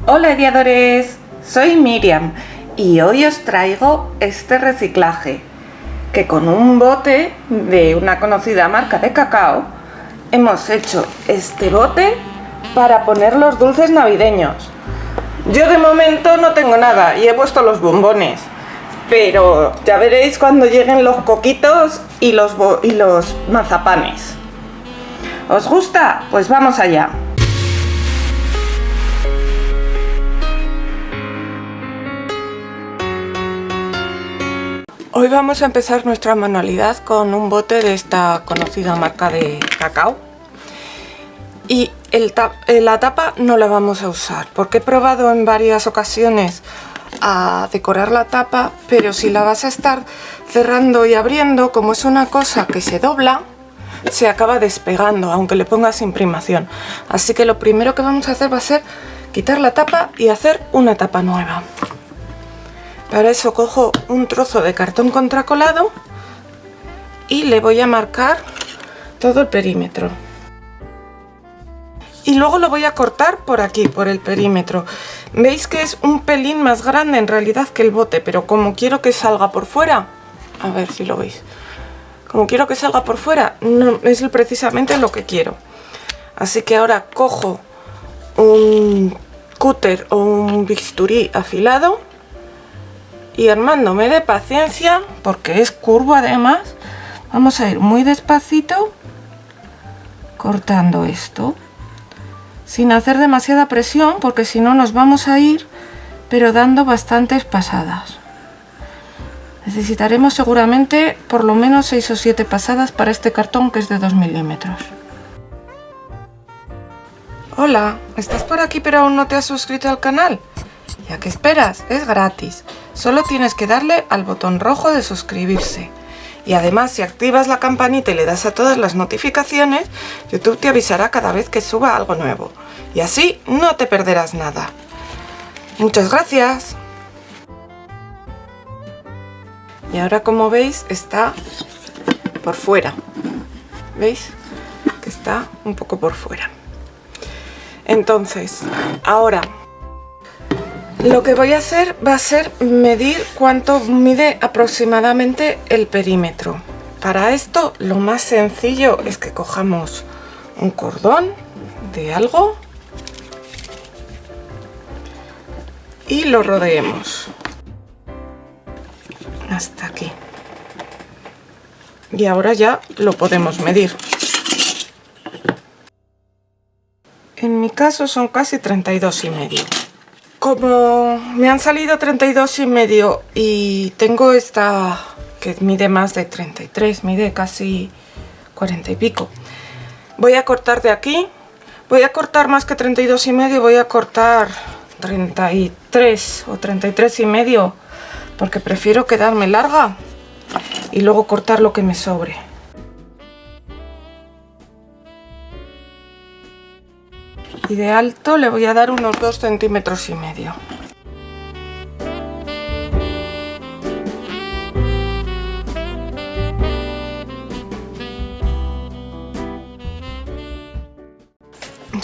Hola guiadores, soy Miriam y hoy os traigo este reciclaje que con un bote de una conocida marca de cacao hemos hecho este bote para poner los dulces navideños. Yo de momento no tengo nada y he puesto los bombones, pero ya veréis cuando lleguen los coquitos y los mazapanes. ¿Os gusta? Pues vamos allá. Hoy vamos a empezar nuestra manualidad con un bote de esta conocida marca de cacao. Y la tapa no la vamos a usar porque he probado en varias ocasiones a decorar la tapa, pero si la vas a estar cerrando y abriendo, como es una cosa que se dobla, se acaba despegando aunque le pongas imprimación. Así que lo primero que vamos a hacer va a ser quitar la tapa y hacer una tapa nueva. Para eso cojo un trozo de cartón contracolado y le voy a marcar todo el perímetro. Y luego lo voy a cortar por aquí, por el perímetro. Veis que es un pelín más grande en realidad que el bote, pero como quiero que salga por fuera, a ver si lo veis, como quiero que salga por fuera, no es precisamente lo que quiero. Así que ahora cojo un cúter o un bisturí afilado y armándome de paciencia, porque es curvo además, vamos a ir muy despacito cortando esto, sin hacer demasiada presión, porque si no nos vamos a ir, pero dando bastantes pasadas. Necesitaremos seguramente por lo menos 6 o 7 pasadas para este cartón, que es de 2 milímetros. Hola, ¿estás por aquí pero aún no te has suscrito al canal? ¿Ya qué esperas? Es gratis. Solo tienes que darle al botón rojo de suscribirse. Y además, si activas la campanita y le das a todas las notificaciones, YouTube te avisará cada vez que suba algo nuevo. Y así no te perderás nada. Muchas gracias. Y ahora, como veis, está por fuera. ¿Veis? Que está un poco por fuera. Entonces, ahora lo que voy a hacer va a ser medir cuánto mide aproximadamente el perímetro. Para esto lo más sencillo es que cojamos un cordón de algo y lo rodeemos hasta aquí. Y ahora ya lo podemos medir. En mi caso son casi 32,5. Como me han salido 32,5 y tengo esta que mide más de 33, mide casi 40 y pico, voy a cortar de aquí, voy a cortar más que 32,5, voy a cortar 33 o 33,5 porque prefiero quedarme larga y luego cortar lo que me sobre. Y de alto le voy a dar unos 2,5 centímetros.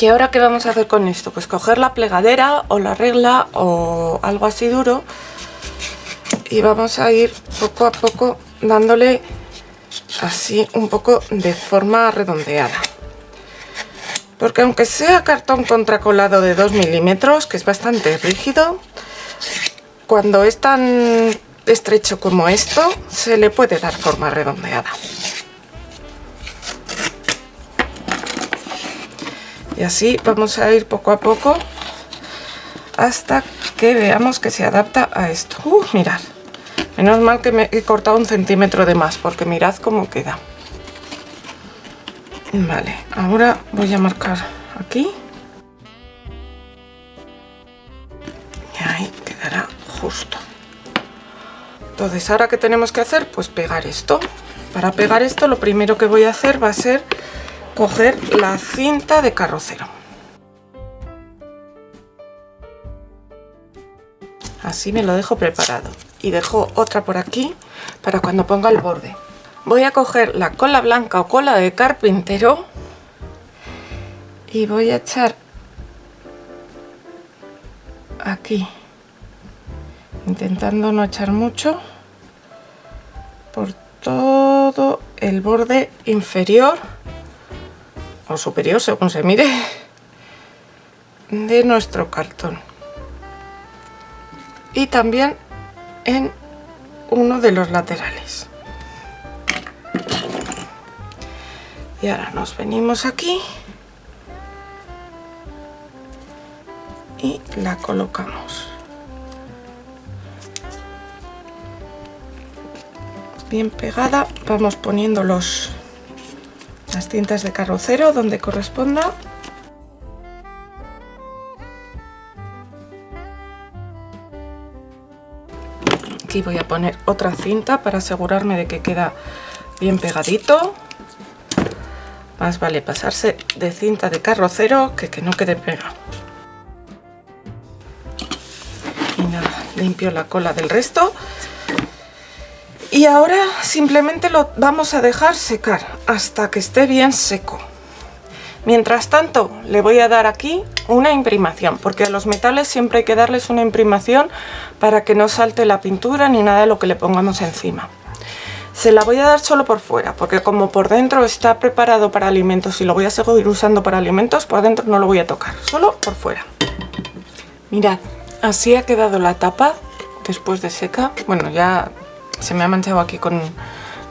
¿Y ahora qué vamos a hacer con esto? Pues coger la plegadera o la regla o algo así duro y vamos a ir poco a poco dándole así un poco de forma redondeada. Porque aunque sea cartón contracolado de 2 milímetros, que es bastante rígido, cuando es tan estrecho como esto, se le puede dar forma redondeada. Y así vamos a ir poco a poco hasta que veamos que se adapta a esto. Mirad, menos mal que me he cortado 1 centímetro de más, porque mirad cómo queda. Vale, ahora voy a marcar aquí y ahí quedará justo. Entonces, ahora, ¿qué tenemos que hacer? Pues pegar esto. Para pegar esto, lo primero que voy a hacer va a ser coger la cinta de carrocero. Así me lo dejo preparado y dejo otra por aquí para cuando ponga el borde. Voy a coger la cola blanca o cola de carpintero y voy a echar aquí, intentando no echar mucho por todo el borde inferior o superior, según se mire, de nuestro cartón, y también en uno de los laterales. Y ahora nos venimos aquí y la colocamos bien pegada. Vamos poniendo las cintas de carrocero donde corresponda. Aquí voy a poner otra cinta para asegurarme de que queda bien pegadito. Más vale pasarse de cinta de carrocero que no quede pegado. Y nada, limpio la cola del resto. Y ahora simplemente lo vamos a dejar secar hasta que esté bien seco. Mientras tanto, le voy a dar aquí una imprimación, porque a los metales siempre hay que darles una imprimación para que no salte la pintura ni nada de lo que le pongamos encima. Se la voy a dar solo por fuera, porque como por dentro está preparado para alimentos y lo voy a seguir usando para alimentos, por dentro no lo voy a tocar, solo por fuera. Mirad, así ha quedado la tapa después de seca. Bueno, ya se me ha manchado aquí con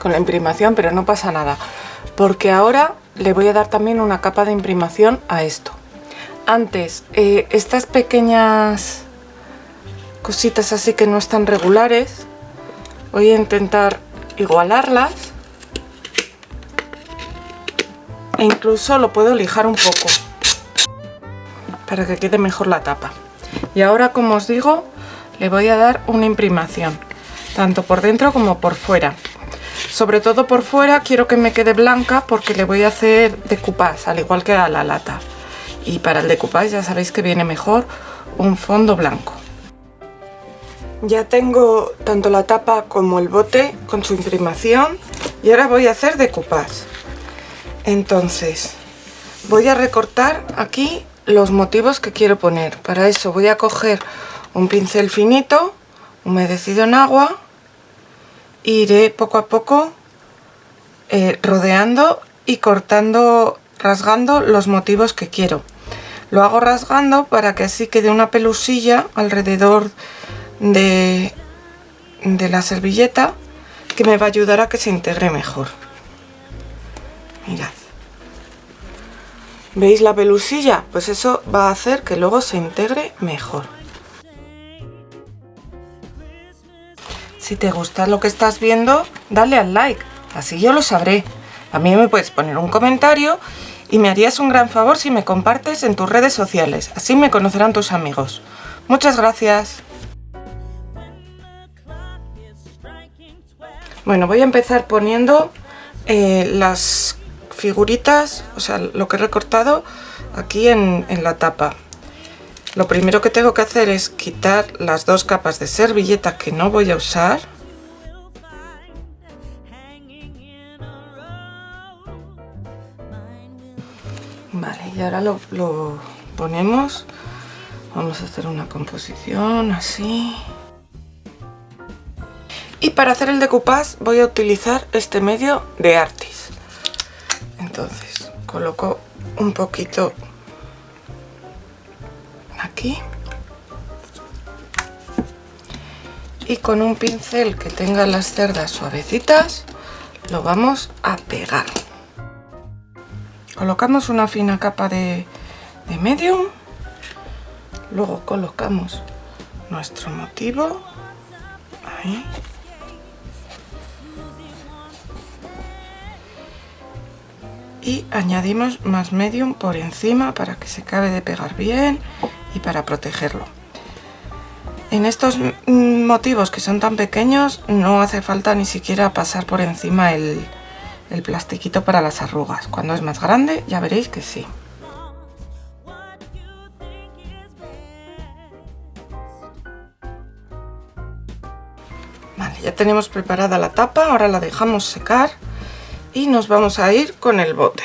la imprimación, pero no pasa nada, porque ahora le voy a dar también una capa de imprimación a esto. Antes, estas pequeñas cositas así que no están regulares, voy a intentar igualarlas e incluso lo puedo lijar un poco para que quede mejor la tapa. Y ahora, como os digo, le voy a dar una imprimación tanto por dentro como por fuera. Sobre todo por fuera quiero que me quede blanca porque le voy a hacer decoupage, al igual que a la lata. Y para el decoupage ya sabéis que viene mejor un fondo blanco. Ya tengo tanto la tapa como el bote con su imprimación y ahora voy a hacer decoupage. Entonces voy a recortar aquí los motivos que quiero poner. Para eso voy a coger un pincel finito, humedecido en agua, e iré poco a poco rodeando y cortando, rasgando los motivos que quiero. Lo hago rasgando para que así quede una pelusilla alrededor de la servilleta que me va a ayudar a que se integre mejor. Mirad. ¿Veis la pelusilla? Pues eso va a hacer que luego se integre mejor. Si te gusta lo que estás viendo, dale al like, así yo lo sabré. También me puedes poner un comentario y me harías un gran favor si me compartes en tus redes sociales, así me conocerán tus amigos. Muchas gracias. Bueno, voy a empezar poniendo las figuritas, o sea, lo que he recortado aquí en la tapa. Lo primero que tengo que hacer es quitar las dos capas de servilleta que no voy a usar. Vale, y ahora lo ponemos. Vamos a hacer una composición así. Y para hacer el decoupage voy a utilizar este medio de Artis. Entonces coloco un poquito aquí y con un pincel que tenga las cerdas suavecitas lo vamos a pegar. Colocamos una fina capa de medium, luego colocamos nuestro motivo ahí. Y añadimos más medium por encima para que se acabe de pegar bien y para protegerlo. En estos motivos que son tan pequeños no hace falta ni siquiera pasar por encima el plastiquito para las arrugas. Cuando es más grande ya veréis que sí. Vale, ya tenemos preparada la tapa, ahora la dejamos secar. Y nos vamos a ir con el bote.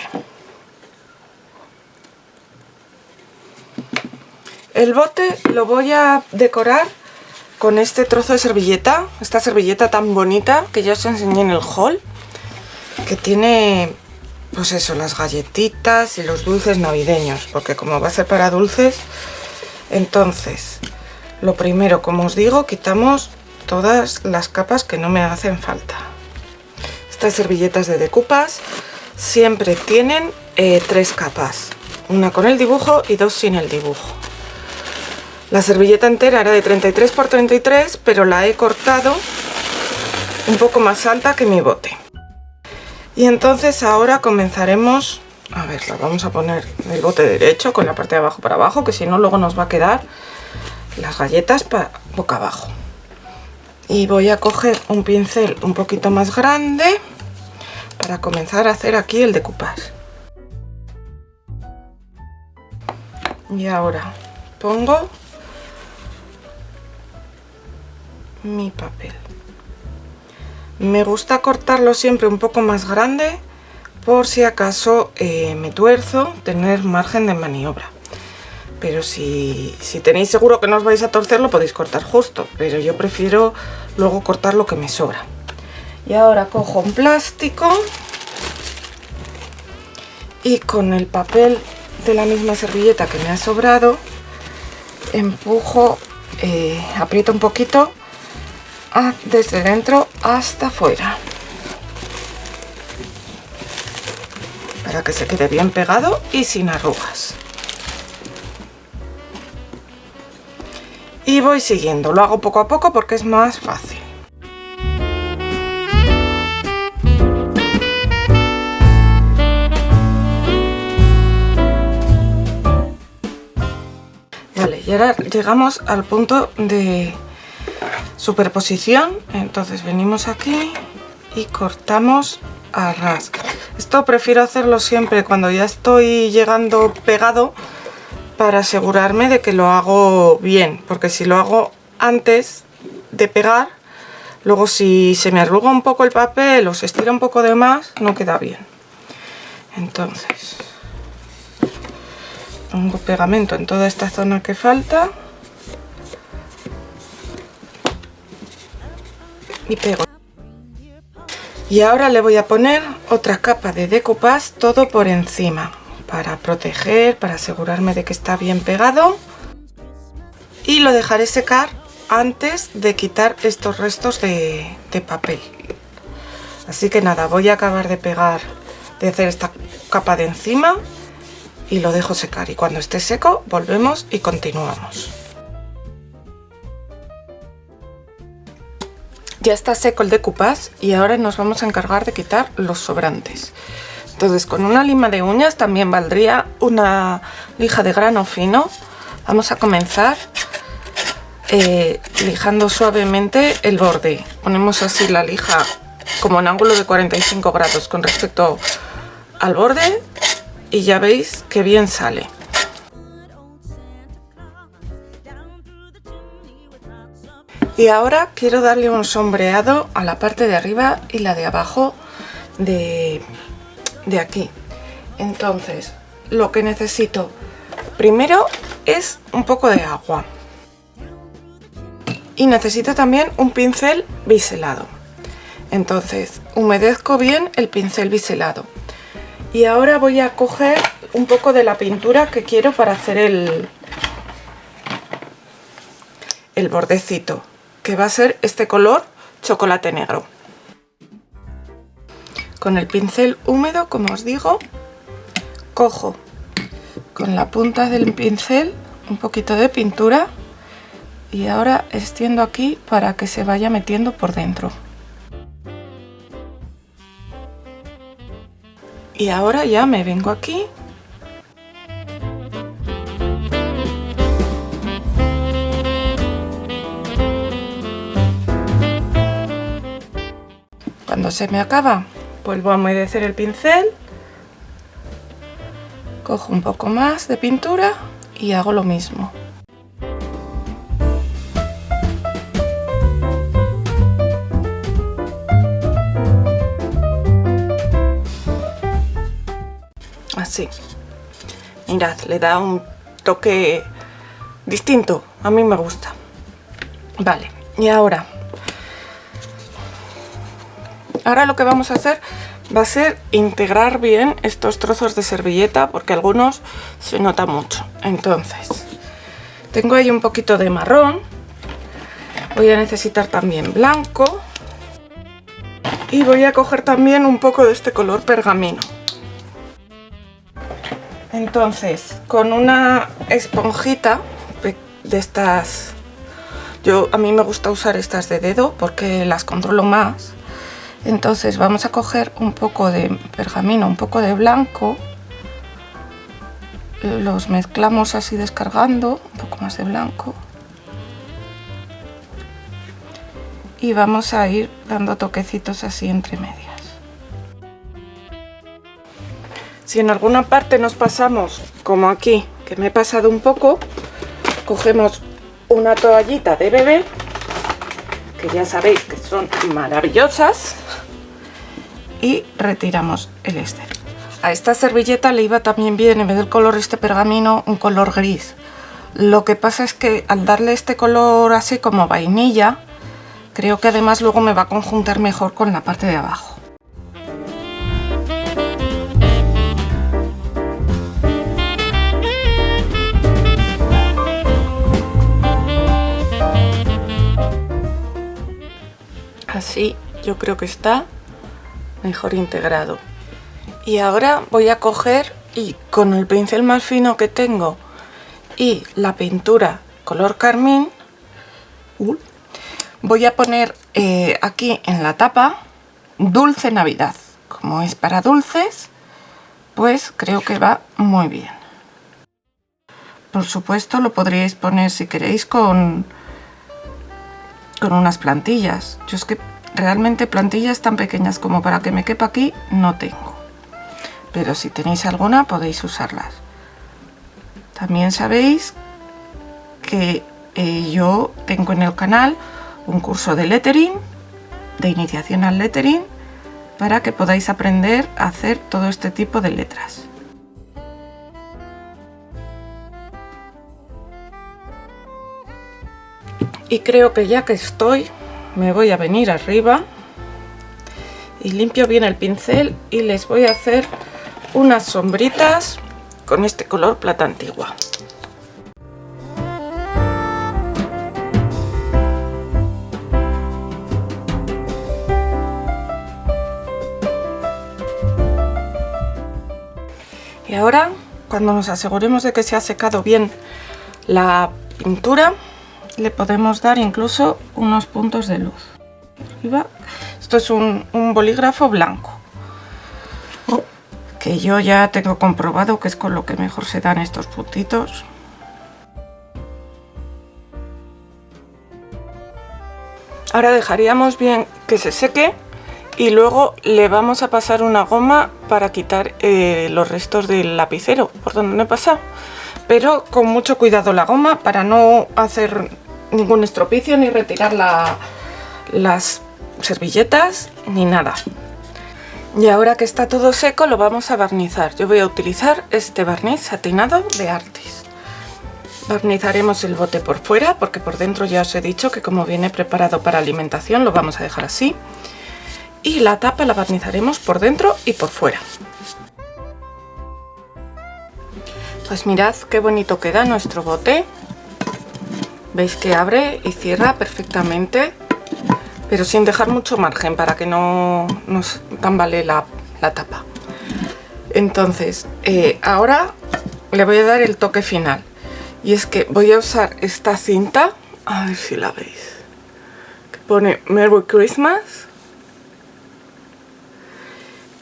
El bote lo voy a decorar con este trozo de servilleta, esta servilleta tan bonita que ya os enseñé en el haul, que tiene, pues eso, las galletitas y los dulces navideños, porque como va a ser para dulces, entonces lo primero, como os digo, quitamos todas las capas que no me hacen falta. Estas servilletas de Decoupas siempre tienen 3 capas, una con el dibujo y 2 sin el dibujo. La servilleta entera era de 33 por 33, pero la he cortado un poco más alta que mi bote. Y entonces ahora comenzaremos, a ver, la vamos a poner el bote derecho con la parte de abajo para abajo, que si no luego nos va a quedar las galletas boca abajo. Y voy a coger un pincel un poquito más grande para comenzar a hacer aquí el decoupage. Y ahora pongo mi papel. Me gusta cortarlo siempre un poco más grande por si acaso me tuerzo, tener margen de maniobra. Pero si tenéis seguro que no os vais a torcer, lo podéis cortar justo, pero yo prefiero luego cortar lo que me sobra. Y ahora cojo un plástico y con el papel de la misma servilleta que me ha sobrado empujo, aprieto un poquito desde dentro hasta afuera para que se quede bien pegado y sin arrugas. Y voy siguiendo, lo hago poco a poco porque es más fácil. Vale, y ahora llegamos al punto de superposición, entonces venimos aquí y cortamos a ras. Esto prefiero hacerlo siempre cuando ya estoy llegando pegado para asegurarme de que lo hago bien, porque si lo hago antes de pegar, luego si se me arruga un poco el papel o se estira un poco de más, no queda bien. Entonces pongo pegamento en toda esta zona que falta y pego. Y ahora le voy a poner otra capa de decoupage todo por encima para proteger, para asegurarme de que está bien pegado, y lo dejaré secar antes de quitar estos restos de papel. Así que nada, voy a acabar de pegar, de hacer esta capa de encima y lo dejo secar, y cuando esté seco volvemos y continuamos. Ya está seco el decoupage y ahora nos vamos a encargar de quitar los sobrantes. Entonces con una lima de uñas, también valdría una lija de grano fino, vamos a comenzar lijando suavemente el borde. Ponemos así la lija como en ángulo de 45 grados con respecto al borde y ya veis que bien sale. Y ahora quiero darle un sombreado a la parte de arriba y la de abajo de aquí. Entonces lo que necesito primero es un poco de agua y necesito también un pincel biselado. Entonces humedezco bien el pincel biselado y ahora voy a coger un poco de la pintura que quiero para hacer el bordecito, que va a ser este color chocolate negro. Con el pincel húmedo, como os digo, cojo con la punta del pincel un poquito de pintura y ahora extiendo aquí para que se vaya metiendo por dentro. Y ahora ya me vengo aquí cuando se me acaba, vuelvo a humedecer el pincel, cojo un poco más de pintura y hago lo mismo. Así, mirad, le da un toque distinto, a mí me gusta. Vale, y ahora lo que vamos a hacer va a ser integrar bien estos trozos de servilleta, porque algunos se nota mucho. Entonces, tengo ahí un poquito de marrón, voy a necesitar también blanco y voy a coger también un poco de este color pergamino. Entonces, con una esponjita de estas, a mí me gusta usar estas de dedo porque las controlo más. Entonces vamos a coger un poco de pergamino, un poco de blanco, los mezclamos así descargando, un poco más de blanco, y vamos a ir dando toquecitos así entre medias. Si en alguna parte nos pasamos, como aquí, que me he pasado un poco, cogemos una toallita de bebé, que ya sabéis que son maravillosas, y retiramos el este. A esta servilleta le iba también bien, en vez del color este pergamino, un color gris. Lo que pasa es que al darle este color así como vainilla, creo que además luego me va a conjuntar mejor con la parte de abajo. Así yo creo que está mejor integrado. Y ahora voy a coger y con el pincel más fino que tengo y la pintura color carmín, voy a poner aquí en la tapa Dulce Navidad. Como es para dulces, pues creo que va muy bien. Por supuesto lo podríais poner si queréis con unas plantillas. Yo es que realmente plantillas tan pequeñas como para que me quepa aquí no tengo, pero si tenéis alguna podéis usarlas. También sabéis que yo tengo en el canal un curso de lettering, de iniciación al lettering, para que podáis aprender a hacer todo este tipo de letras. Y creo que ya que estoy, me voy a venir arriba y limpio bien el pincel y les voy a hacer unas sombritas con este color plata antigua. Y ahora, cuando nos aseguremos de que se ha secado bien la pintura, le podemos dar incluso unos puntos de luz. Esto es un bolígrafo blanco, que yo ya tengo comprobado que es con lo que mejor se dan estos puntitos. Ahora dejaríamos bien que se seque y luego le vamos a pasar una goma para quitar los restos del lapicero por donde no he pasado, pero con mucho cuidado la goma para no hacer ningún estropicio ni retirar las servilletas ni nada. Y ahora que está todo seco lo vamos a barnizar. Yo voy a utilizar este barniz satinado de Artis. Barnizaremos el bote por fuera porque por dentro ya os he dicho que como viene preparado para alimentación lo vamos a dejar así. Y la tapa la barnizaremos por dentro y por fuera. Pues mirad qué bonito queda nuestro bote. Veis que abre y cierra perfectamente, pero sin dejar mucho margen para que no nos tambalee la tapa. Entonces, ahora le voy a dar el toque final. Y es que voy a usar esta cinta, a ver si la veis, que pone Merry Christmas.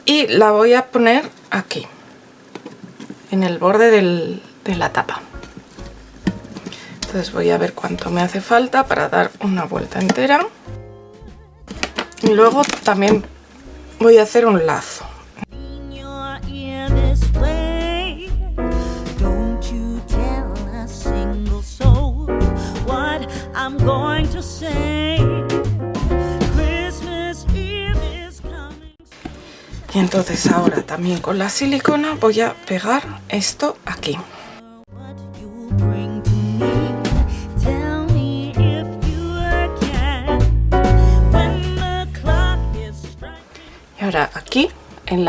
Y la voy a poner aquí, en el borde de la tapa. Entonces voy a ver cuánto me hace falta para dar una vuelta entera. Y luego también voy a hacer un lazo. Y entonces ahora también con la silicona voy a pegar esto aquí. ahora aquí en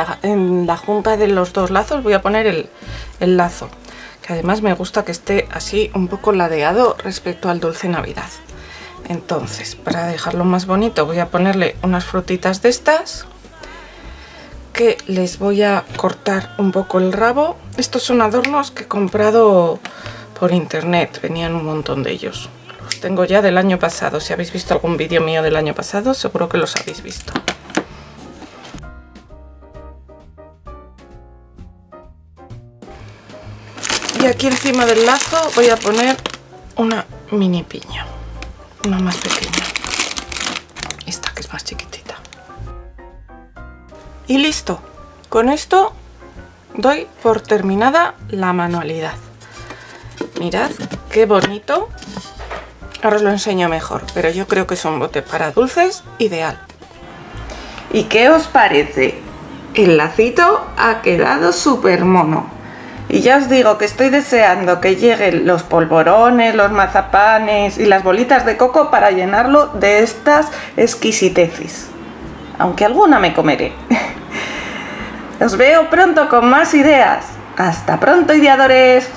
la junta de los dos lazos voy a poner el lazo, que además me gusta que esté así un poco ladeado respecto al dulce Navidad. Entonces, para dejarlo más bonito, voy a ponerle unas frutitas de estas, que les voy a cortar un poco el rabo. Estos son adornos que he comprado por internet, venían un montón de ellos. Los tengo ya del año pasado. Si habéis visto algún vídeo mío del año pasado, seguro que los habéis visto. Y aquí encima del lazo voy a poner una mini piña, una más pequeña, esta que es más chiquitita. Y listo, con esto doy por terminada la manualidad. Mirad qué bonito. Ahora os lo enseño mejor, pero yo creo que es un bote para dulces ideal. ¿Y qué os parece? El lacito ha quedado súper mono. Y ya os digo que estoy deseando que lleguen los polvorones, los mazapanes y las bolitas de coco para llenarlo de estas exquisiteces. Aunque alguna me comeré. Os veo pronto con más ideas. ¡Hasta pronto, ideadores!